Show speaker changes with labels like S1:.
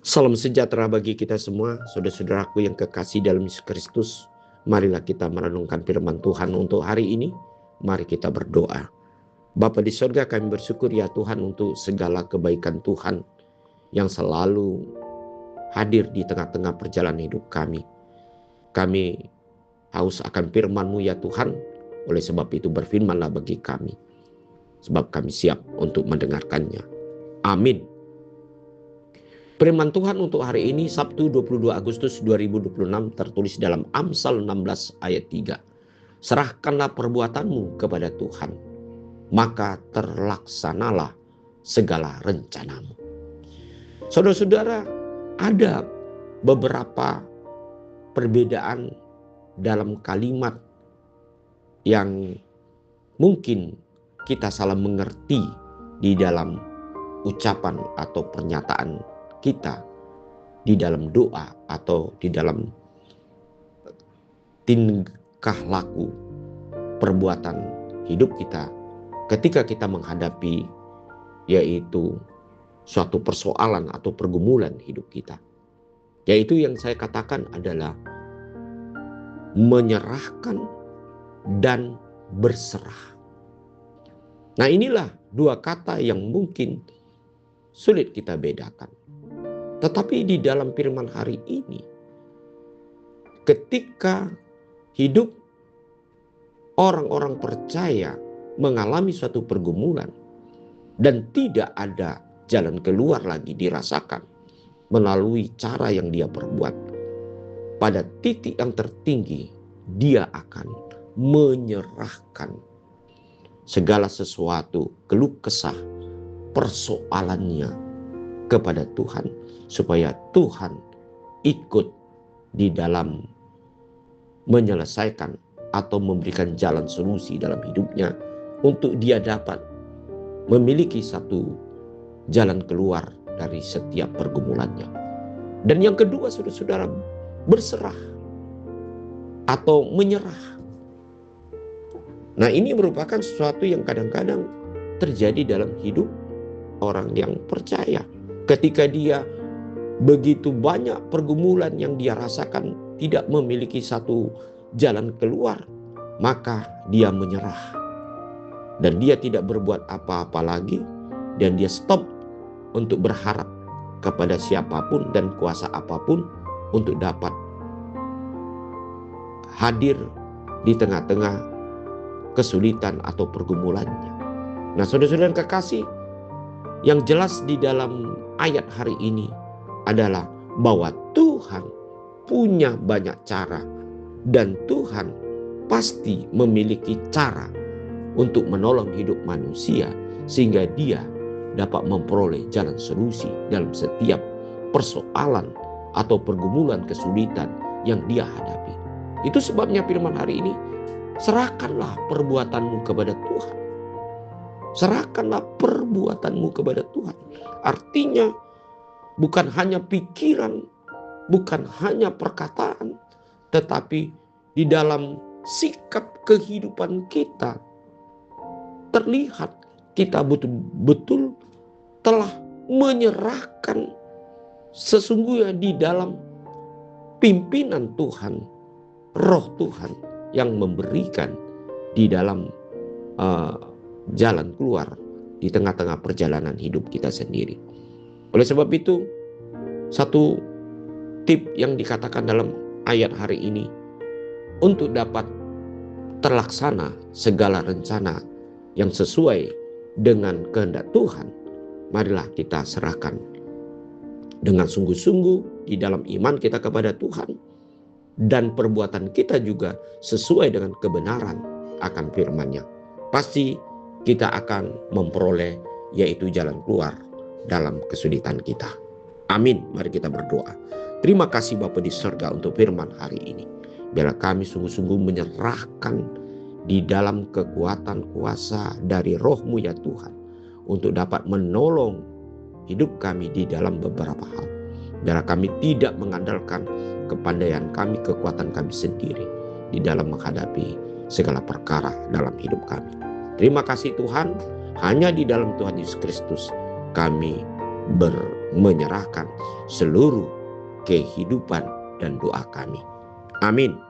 S1: Salam sejahtera bagi kita semua, saudara-saudaraku yang kekasih dalam Yesus Kristus. Marilah kita merenungkan firman Tuhan untuk hari ini. Mari kita berdoa. Bapa di sorga, kami bersyukur ya Tuhan untuk segala kebaikan Tuhan yang selalu hadir di tengah-tengah perjalanan hidup kami. Kami haus akan firman-Mu ya Tuhan, oleh sebab itu berfirmanlah bagi kami, sebab kami siap untuk mendengarkannya. Amin. Firman Tuhan untuk hari ini Sabtu 22 Agustus 2026 tertulis dalam Amsal 16 ayat 3. Serahkanlah perbuatanmu kepada Tuhan, maka terlaksanalah segala rencanamu. Saudara-saudara, ada beberapa perbedaan dalam kalimat yang mungkin kita salah mengerti di dalam ucapan atau pernyataan kita, di dalam doa atau di dalam tingkah laku perbuatan hidup kita ketika kita menghadapi yaitu suatu persoalan atau pergumulan hidup kita. Yaitu yang saya katakan adalah menyerahkan dan berserah. Nah, inilah dua kata yang mungkin sulit kita bedakan. Tetapi di dalam firman hari ini, ketika hidup orang-orang percaya mengalami suatu pergumulan dan tidak ada jalan keluar lagi dirasakan melalui cara yang dia perbuat, pada titik yang tertinggi dia akan menyerahkan segala sesuatu, keluh kesah, persoalannya kepada Tuhan, supaya Tuhan ikut di dalam menyelesaikan atau memberikan jalan solusi dalam hidupnya untuk dia dapat memiliki satu jalan keluar dari setiap pergumulannya. Dan yang kedua, saudara-saudara, berserah atau menyerah. Nah, ini merupakan sesuatu yang kadang-kadang terjadi dalam hidup orang yang percaya. Ketika dia begitu banyak pergumulan yang dia rasakan tidak memiliki satu jalan keluar, maka dia menyerah. Dan dia tidak berbuat apa-apa lagi, dan dia stop untuk berharap kepada siapapun dan kuasa apapun untuk dapat hadir di tengah-tengah kesulitan atau pergumulannya. Nah, saudara-saudara kekasih, yang jelas di dalam ayat hari ini adalah bahwa Tuhan punya banyak cara dan Tuhan pasti memiliki cara untuk menolong hidup manusia sehingga dia dapat memperoleh jalan solusi dalam setiap persoalan atau pergumulan kesulitan yang dia hadapi. Itu sebabnya firman hari ini, serahkanlah perbuatanmu kepada Tuhan. Serahkanlah perbuatanmu kepada Tuhan. Artinya bukan hanya pikiran, bukan hanya perkataan, tetapi di dalam sikap kehidupan kita terlihat kita betul-betul telah menyerahkan sesungguhnya di dalam pimpinan Tuhan, Roh Tuhan yang memberikan di dalam jalan keluar di tengah-tengah perjalanan hidup kita sendiri. Oleh sebab itu, satu tip yang dikatakan dalam ayat hari ini, untuk dapat terlaksana segala rencana yang sesuai dengan kehendak Tuhan, marilah kita serahkan dengan sungguh-sungguh di dalam iman kita kepada Tuhan, dan perbuatan kita juga sesuai dengan kebenaran akan firman-Nya. Pasti kita akan memperoleh yaitu jalan keluar dalam kesulitan kita. Amin. Mari kita berdoa. Terima kasih Bapa di surga untuk firman hari ini. Biarlah kami sungguh-sungguh menyerahkan di dalam kekuatan kuasa dari Roh-Mu ya Tuhan, untuk dapat menolong hidup kami di dalam beberapa hal. Biarlah kami tidak mengandalkan kepandaian kami, kekuatan kami sendiri di dalam menghadapi segala perkara dalam hidup kami. Terima kasih Tuhan, hanya di dalam Tuhan Yesus Kristus kami menyerahkan seluruh kehidupan dan doa kami. Amin.